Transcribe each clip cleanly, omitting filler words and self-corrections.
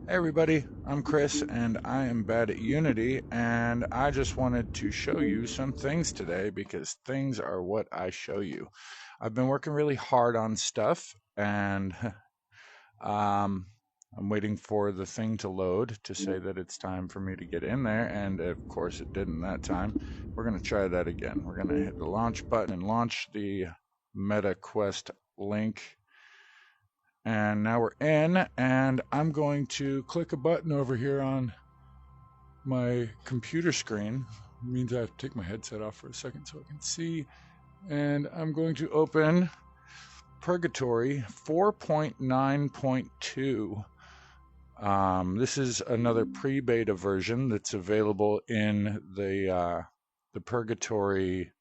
Hey everybody, I'm Chris and I am bad at Unity, and I just wanted to show you some things today because things are what I show you. I've been working really hard on stuff, and I'm waiting for the thing to load to say that it's time for me to get in there, and of course it didn't that time. We're going to try that again. We're going to hit the launch button and launch the MetaQuest link. And now we're in, and I'm going to click a button over here on my computer screen. It means I have to take my headset off for a second so I can see. And I'm going to open Purgatory 4.9.2. This is another pre-beta version that's available in the Purgatory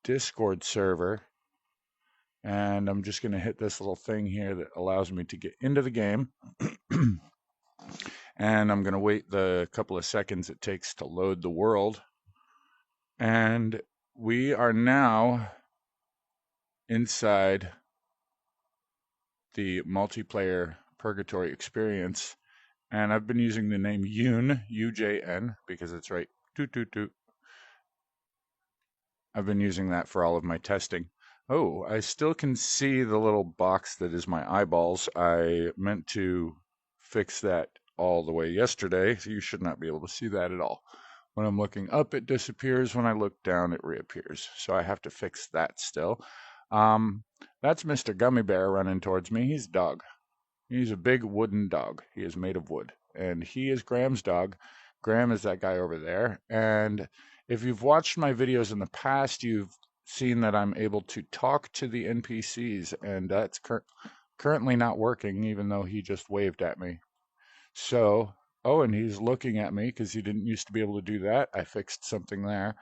Discord server. And I'm just going to hit this little thing here that allows me to get into the game. And I'm going to wait the couple of seconds it takes to load the world. And we are now inside the multiplayer Purgatory experience. And I've been using the name Yun, U-J-N, because it's right. Toot, toot, toot. I've been using that for all of my testing. Oh, I still can see the little box that is my eyeballs. I meant to fix that all the way yesterday, so you should not be able to see that at all. When I'm looking up, it disappears. When I look down, it reappears. So I have to fix that still. That's Mr. Gummy Bear running towards me. He's a dog. He's a big wooden dog. He is made of wood. And he is Graham's dog. Graham is that guy over there. And if you've watched my videos in the past, you've seen that I'm able to talk to the NPCs, and that's currently not working, even though he just waved at me. So, oh, and he's looking at me because he didn't used to be able to do that. I fixed something there.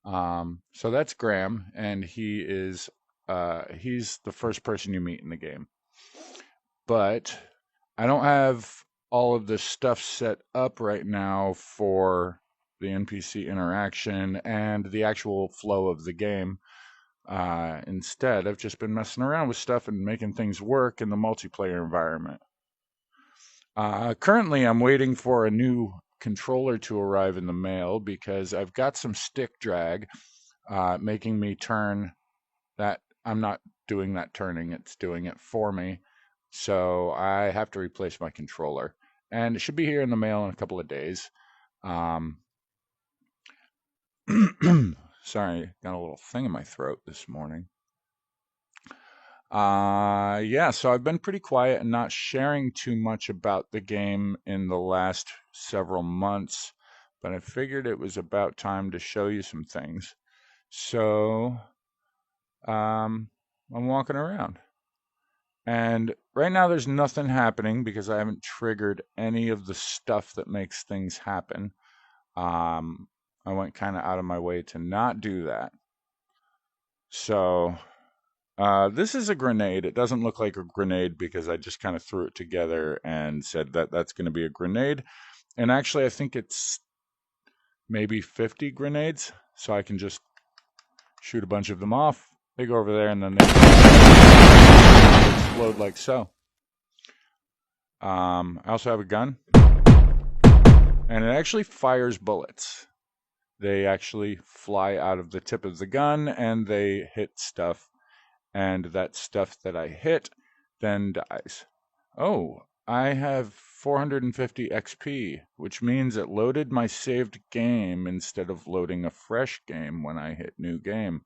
So that's Graham, and he is he's the first person you meet in the game. But I don't have all of this stuff set up right now for the NPC interaction and the actual flow of the game. Instead, I've just been messing around with stuff and making things work in the multiplayer environment. Currently, I'm waiting for a new controller to arrive in the mail because I've got some stick drag making me turn that. I'm not doing that turning, it's doing it for me. So I have to replace my controller. And it should be here in the mail in a couple of days. Sorry, got a little thing in my throat this morning. Yeah, so I've been pretty quiet and not sharing too much about the game in the last several months, but I figured it was about time to show you some things. So, I'm walking around. And right now there's nothing happening because I haven't triggered any of the stuff that makes things happen. I went kind of out of my way to not do that. So this is a grenade. It doesn't look like a grenade because I just kind of threw it together and said that that's going to be a grenade. And actually, I think it's maybe 50 grenades. So I can just shoot a bunch of them off. They go over there and then they explode like so. I also have a gun. And it actually fires bullets. They actually fly out of the tip of the gun and they hit stuff. And that stuff that I hit then dies. Oh, I have 450 XP, which means it loaded my saved game instead of loading a fresh game when I hit new game.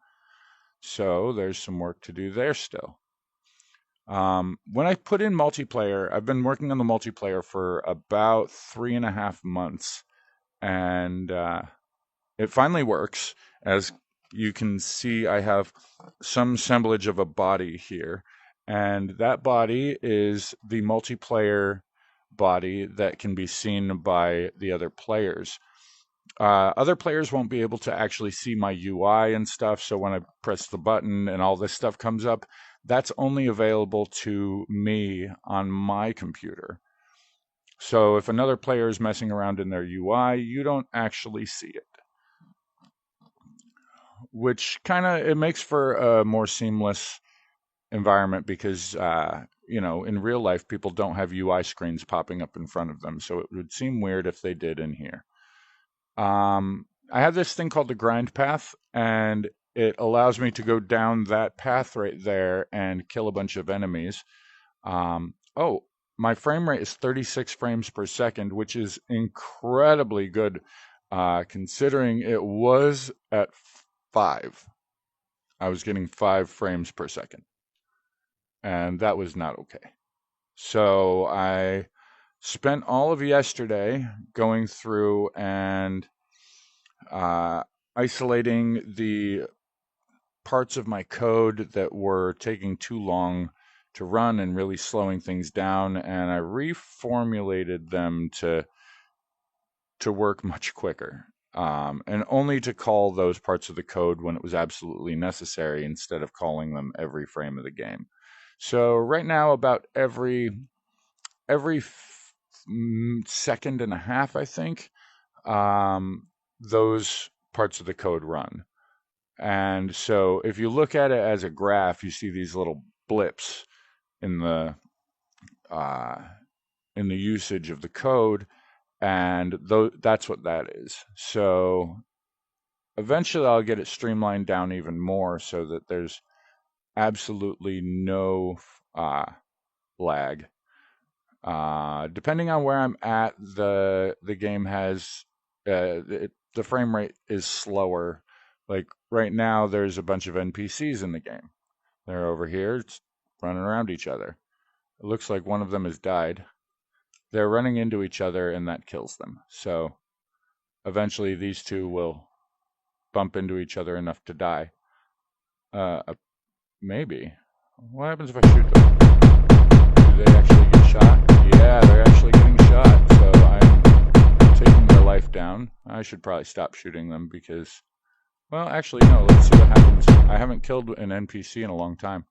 So there's some work to do there still. When I put in multiplayer, I've been working on the multiplayer for about 3.5 months, and it finally works. As you can see, I have some semblance of a body here, and that body is the multiplayer body that can be seen by the other players. Other players won't be able to actually see my UI and stuff, so when I press the button and all this stuff comes up, that's only available to me on my computer. So if another player is messing around in their UI, you don't actually see it. Which kind of, it makes for a more seamless environment because in real life, people don't have UI screens popping up in front of them, so it would seem weird if they did in here. I have this thing called the grind path, and it allows me to go down that path right there and kill a bunch of enemies. Oh, my frame rate is 36 frames per second, which is incredibly good, considering it was at 5. I was getting 5 frames per second, and that was not okay. So I spent all of yesterday going through and isolating the parts of my code that were taking too long to run and really slowing things down, and I reformulated them to work much quicker, and only to call those parts of the code when it was absolutely necessary instead of calling them every frame of the game. So right now, about every second and a half, I think, those parts of the code run. And so if you look at it as a graph, you see these little blips in the usage of the code, and that's what that is. So eventually I'll get it streamlined down even more so that there's absolutely no lag. Depending on where I'm at, the game has the frame rate is slower. Like right now, there's a bunch of NPCs in the game. They're over here, it's running around each other. It looks like one of them has died. They're running into each other, and that kills them. So eventually, these two will bump into each other enough to die. Maybe. What happens if I shoot them? Do they actually get shot? Yeah, they're actually getting shot. So I'm taking their life down. I should probably stop shooting them because, well, actually, no. Let's see what happens. I haven't killed an NPC in a long time.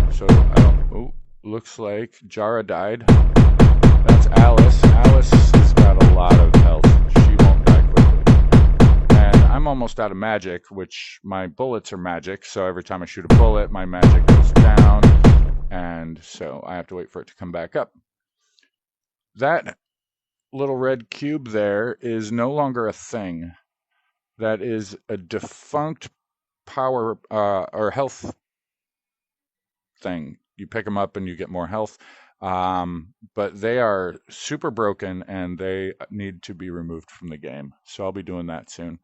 So I don't. Oh, looks like Jara died. That's Alice. Alice has got a lot of health. She won't die quickly. And I'm almost out of magic, which my bullets are magic. So every time I shoot a bullet, my magic goes down. And so I have to wait for it to come back up. That little red cube there is no longer a thing. That is a defunct power or health thing. You pick them up and you get more health. But they are super broken and they need to be removed from the game. So I'll be doing that soon.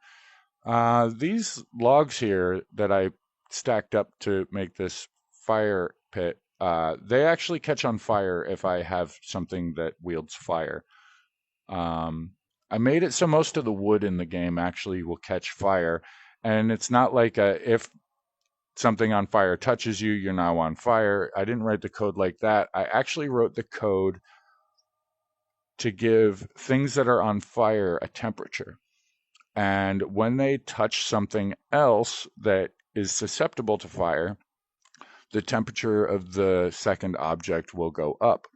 These logs here that I stacked up to make this fire pit, they actually catch on fire if I have something that wields fire. I made it so most of the wood in the game actually will catch fire, and it's not like if something on fire touches you, you're now on fire. I didn't write the code like that. I actually wrote the code to give things that are on fire a temperature. And when they touch something else that is susceptible to fire, the temperature of the second object will go up.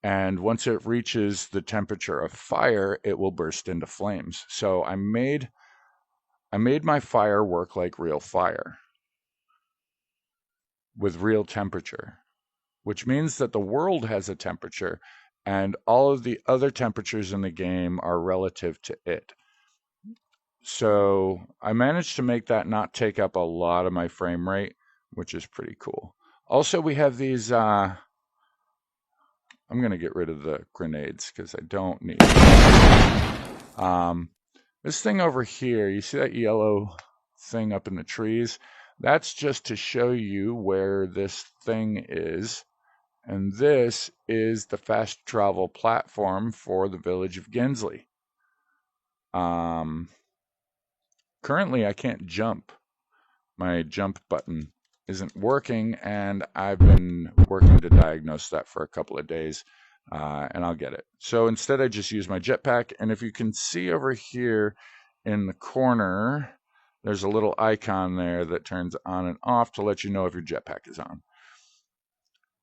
And once it reaches the temperature of fire, it will burst into flames. So I made my fire work like real fire with real temperature, which means that the world has a temperature and all of the other temperatures in the game are relative to it. So I managed to make that not take up a lot of my frame rate, which is pretty cool. Also, we have these, I'm going to get rid of the grenades because I don't need them. This thing over here, you see that yellow thing up in the trees? That's just to show you where this thing is. And this is the fast travel platform for the village of Gensley. Currently, I can't jump. My jump button isn't working, and I've been working to diagnose that for a couple of days, and I'll get it. So instead, I just use my jetpack, and if you can see over here in the corner, there's a little icon there that turns on and off to let you know if your jetpack is on.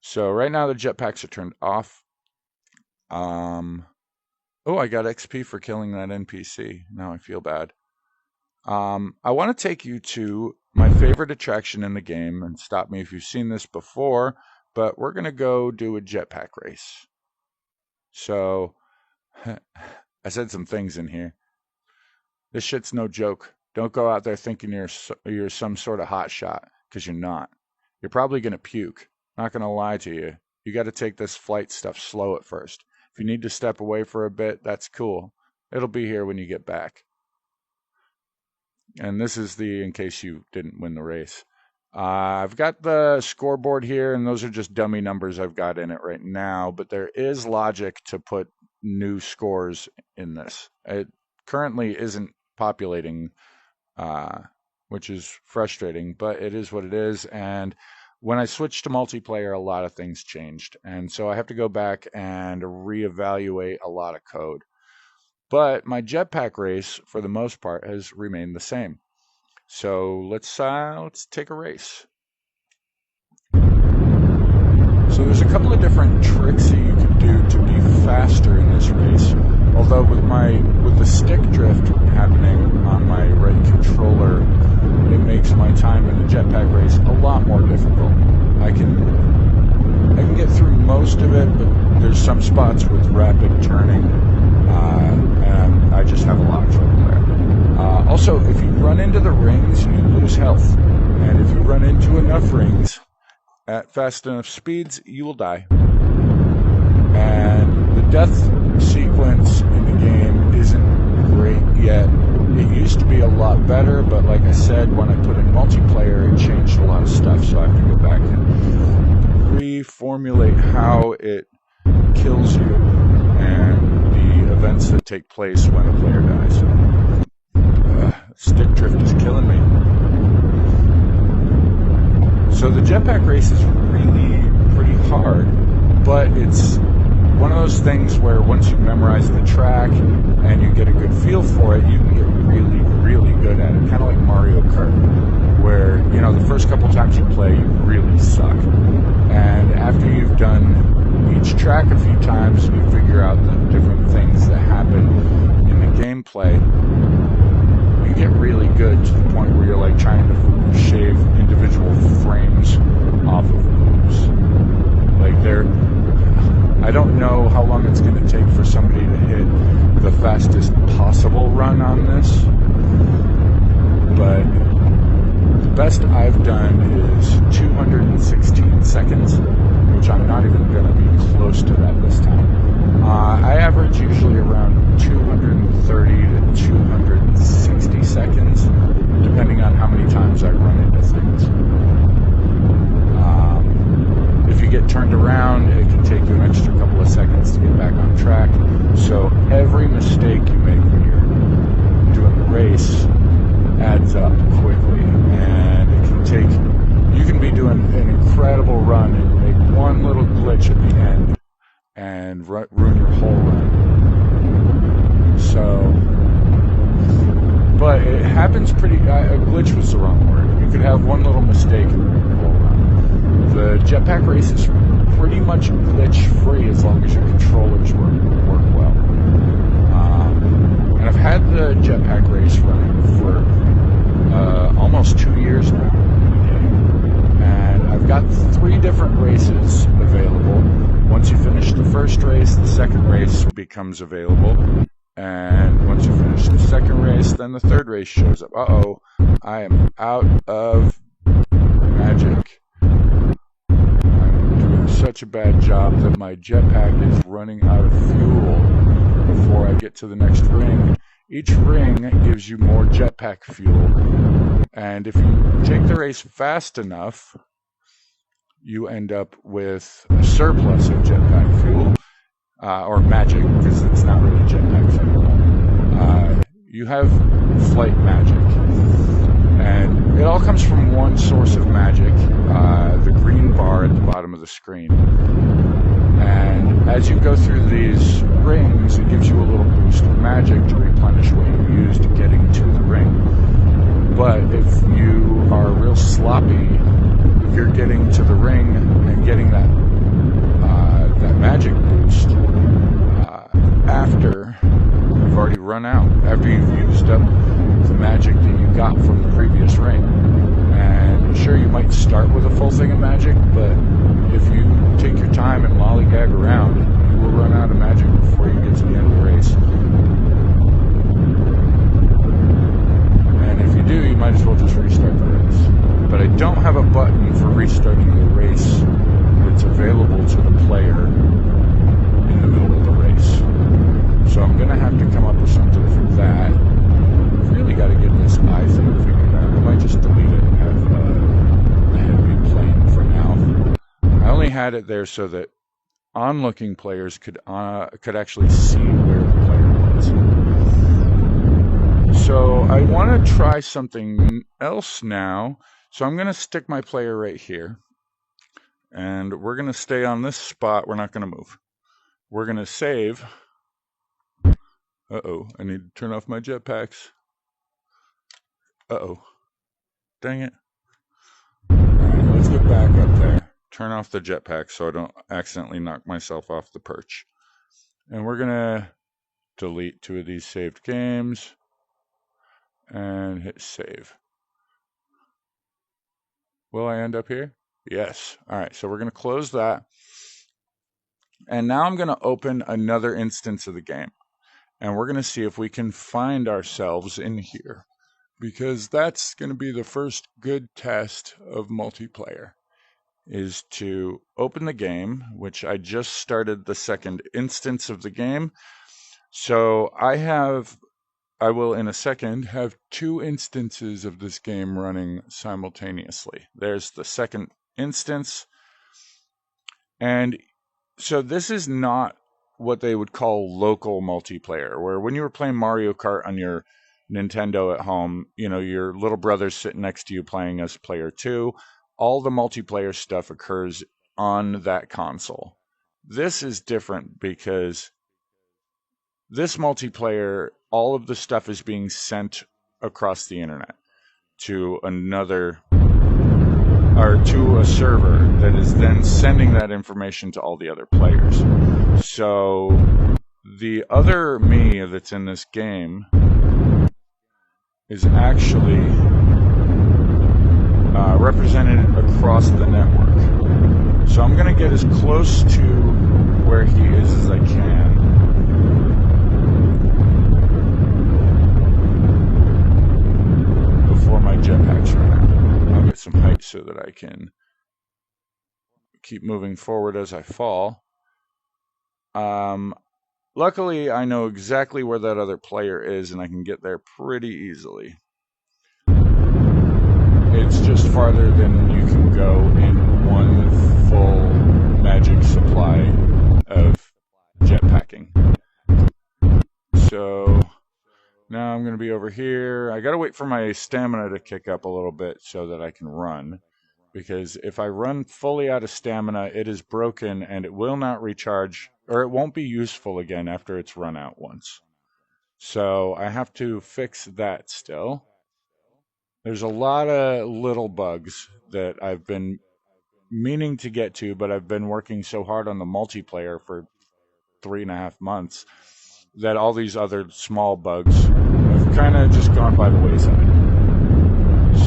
So right now, the jetpacks are turned off. Oh, I got XP for killing that NPC. Now I feel bad. I want to take you to my favorite attraction in the game, and stop me if you've seen this before, but we're going to go do a jetpack race. So I said some things in here. This shit's no joke. Don't go out there thinking you're some sort of hot shot, because you're not. You're probably going to puke. Not going to lie to you. You got to take this flight stuff slow at first. If you need to step away for a bit, that's cool. It'll be here when you get back. And this is in case you didn't win the race. I've got the scoreboard here, and those are just dummy numbers I've got in it right now, but there is logic to put new scores in this. It currently isn't populating, which is frustrating, but it is what it is. And when I switched to multiplayer, a lot of things changed. And so I have to go back and reevaluate a lot of code. But my jetpack race, for the most part, has remained the same. So let's take a race. So there's a couple of different tricks that you can do to be faster in this race. Although with the stick drift happening on my right controller, it makes my time in the jetpack race a lot more difficult. I can get through most of it, but there's some spots with rapid turning, and I just have a lot of trouble there. Also, if you run into the rings, you lose health, and if you run into enough rings at fast enough speeds, you will die. And the death sequence in the game isn't great yet. It used to be a lot better, but like I said, when I put in multiplayer, it changed a lot of stuff, so I have to go back and reformulate how it kills you and the events that take place when a player dies. Stick drift is killing me. So the jetpack race is really pretty hard, but it's one of those things where once you memorize the track and you get a good feel for it, you can get really, really good at it. Kind of like Mario Kart, where, you know, the first couple times you play, you really suck. And after you've done each track a few times, you figure out the different things that happen in the gameplay. You get really good to the point where you're like trying to shave individual frames off of moves. Like I don't know how long it's going to take for somebody to hit the fastest possible run on this, but the best I've done is 216 seconds, which I'm not even going to be close to that this time. I average usually around 230 to 260 seconds, depending on how many times I run into things. If you get turned around, it can take you an extra couple of seconds to get back on track. So every mistake you make when you're doing the race adds up quickly, and it can take, you can be doing an incredible run and make one little glitch at the end and ruin your whole run. So, but it happens pretty, a glitch was the wrong word. You could have one little mistake and ruin your whole run. The jetpack race is pretty much glitch-free as long as your controllers work well. And I've had the jetpack race running for almost 2 years now. And I've got 3 different races available. Once you finish the first race, the second race becomes available. And once you finish the second race, then the third race shows up. Uh-oh, I am out of magic. Such a bad job that my jetpack is running out of fuel before I get to the next ring. Each ring gives you more jetpack fuel, and if you take the race fast enough, you end up with a surplus of jetpack fuel, or magic, because it's not really jetpack fuel. You have flight magic, and it all comes from one source of magic, the green bar at the bottom of the screen. And as you go through these rings, it gives you a little boost of magic to replenish what you used getting to the ring. But if you are real sloppy, you're getting to the ring and getting that magic boost after you've already run out, after you've used up the magic that you got from the previous ring. And sure, you might start with a full thing of magic, but if you take your time and lollygag around, you will run out of magic before you get to the end of the race. And if you do, you might as well just restart the race. But I don't have a button for restarting the race that's available to the player in the middle of the race. So I'm going to have to come up with something for that. I've really got to get this eye thing figured out. I might just delete it and have the head be plain for now. I only had it there so that onlooking players could actually see where the player was. So I want to try something else now. So I'm going to stick my player right here. And we're going to stay on this spot. We're not going to move. We're going to save. Uh-oh, I need to turn off my jetpacks. Uh-oh. Dang it. Alright, let's get back up there. Turn off the jetpack so I don't accidentally knock myself off the perch. And we're going to delete 2 of these saved games. And hit save. Will I end up here? Yes. Alright, so we're going to close that. And now I'm going to open another instance of the game. And we're going to see if we can find ourselves in here. Because that's going to be the first good test of multiplayer. Is to open the game, which I just started the second instance of the game. So I will in a second have 2 instances of this game running simultaneously. There's the second instance. And so this is not what they would call local multiplayer, where when you were playing Mario Kart on your Nintendo at home, you know, your little brother's sitting next to you playing as player 2. All the multiplayer stuff occurs on that console. This is different because this multiplayer, all of the stuff is being sent across the internet to another, or to a server that is then sending that information to all the other players. So the other me that's in this game is actually represented across the network. So I'm going to get as close to where he is as I can. Before my jetpacks run out. I'll get some height so that I can keep moving forward as I fall. Luckily, I know exactly where that other player is, and I can get there pretty easily. It's just farther than you can go in one full magic supply of jetpacking. So now I'm going to be over here. I got to wait for my stamina to kick up a little bit so that I can run. Because if I run fully out of stamina, it is broken and it will not recharge, or it won't be useful again after it's run out once. So I have to fix that still. There's a lot of little bugs that I've been meaning to get to, but I've been working so hard on the multiplayer for 3.5 months that all these other small bugs have kind of just gone by the wayside.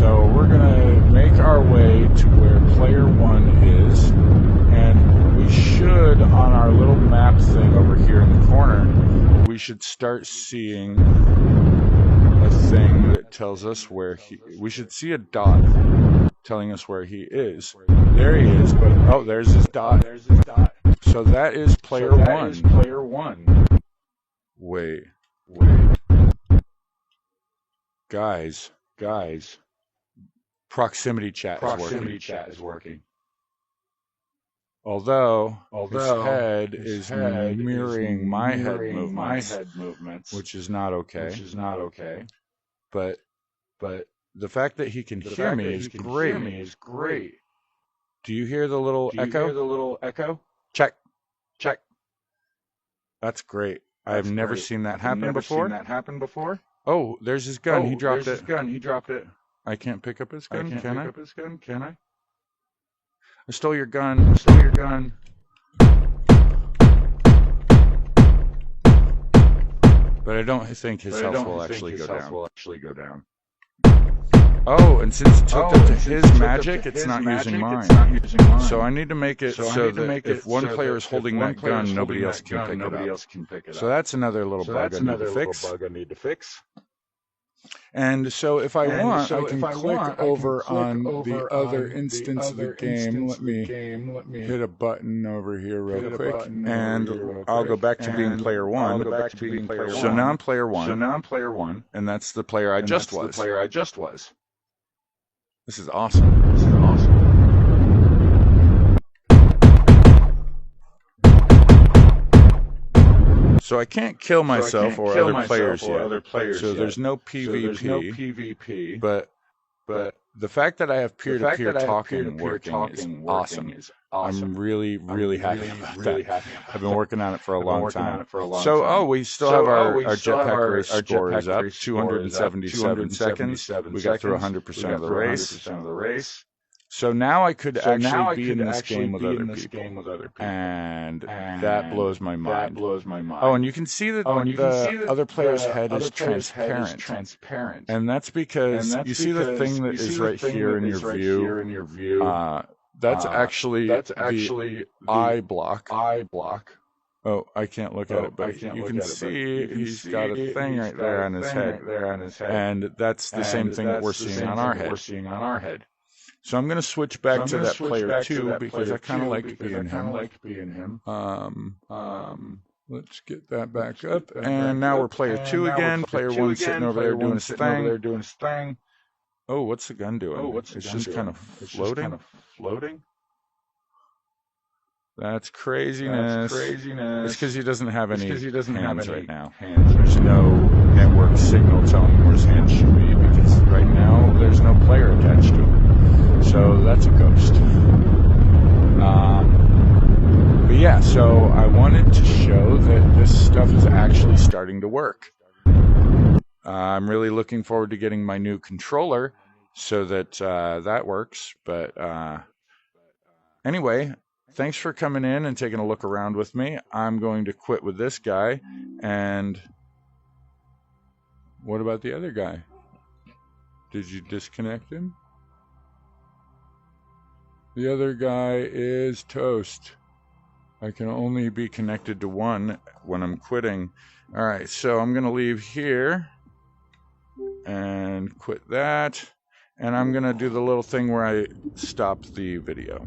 So we're going to make our way to where player 1 is, and we should, on our little map thing over here in the corner, we should start seeing a thing that tells us where we should see a dot telling us where he is. There he is, but oh, there's his dot. So that is player 1. Wait. Guys. Proximity chat is working. Although his head is mirroring my head movements, which is not okay. But the fact that he can hear me is great. Do you hear the little echo? Check. That's great. I've never seen that happen before. Oh, there's his gun. He dropped it. I can't pick up his gun. Can I? I stole your gun. But I don't think his health will actually go down. Oh, and since it's hooked up to his magic, it's not using mine. So I need to make it so that if one player is holding that gun, nobody else can pick it up. So that's another little bug I need to fix. And so if I want, I can click over on the other instance of the game. Let me hit a button over here real quick, and I'll go back to being player one. So now I'm player one, and that's the player I just was. This is awesome. So I can't kill myself or other players yet. So there's no PvP. But the fact that I have peer-to-peer talking working is awesome. I'm really happy about that. I've been working on it for a long time. So, we still have our jetpack race score is up, 277 seconds. We got through 100% of the race. So now I could actually be in this game with other people. And that blows my mind. Oh, and you can see that the other player's head is transparent. And that's because you see the thing that is right here in your view. That's actually the eye block. Oh, I can't look at it, but you can see he's got a thing right there on his head. And that's the same thing that we're seeing on our head. So I'm going to switch back to that player 2 because I kind of like being him. Let's get that back up. And now we're player 2 again. Player 1 sitting over there doing his thing. Oh, what's the gun doing? It's just kind of floating. That's craziness. It's because he doesn't have any hands right now. There's no network signal telling him where his hands should be because right now there's no player attached to him. So that's a ghost. But yeah, so I wanted to show that this stuff is actually starting to work. I'm really looking forward to getting my new controller so that that works. But anyway, thanks for coming in and taking a look around with me. I'm going to quit with this guy. And what about the other guy? Did you disconnect him? The other guy is toast. I can only be connected to one when I'm quitting. All right, so I'm going to leave here and quit that. And I'm going to do the little thing where I stop the video.